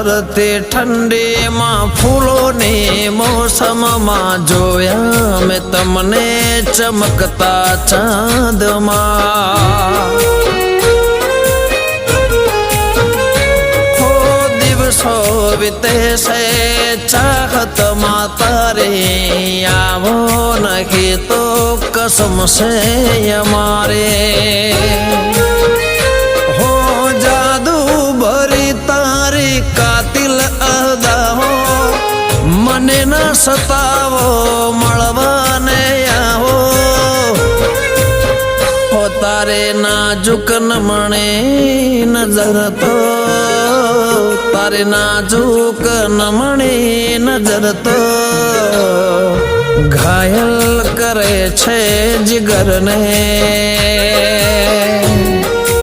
ધરતી ઠંડીમાં ફૂલોની મોસમમાં જોયા મેં તમને ચમકતા ચાંદમાં દિવસો વીતે છે ચાહતમાં તારી આવો નહીં તો કસમ છે અમારે હો જાદુ ભરી તારી કાતિલ અદાઓ મને ન સતાવો મળવાને આવો હો તારે નાજુક નમણે નજર તો તારે નાજુક નમણી નજર તો ઘાયલ કરે છે જીગરને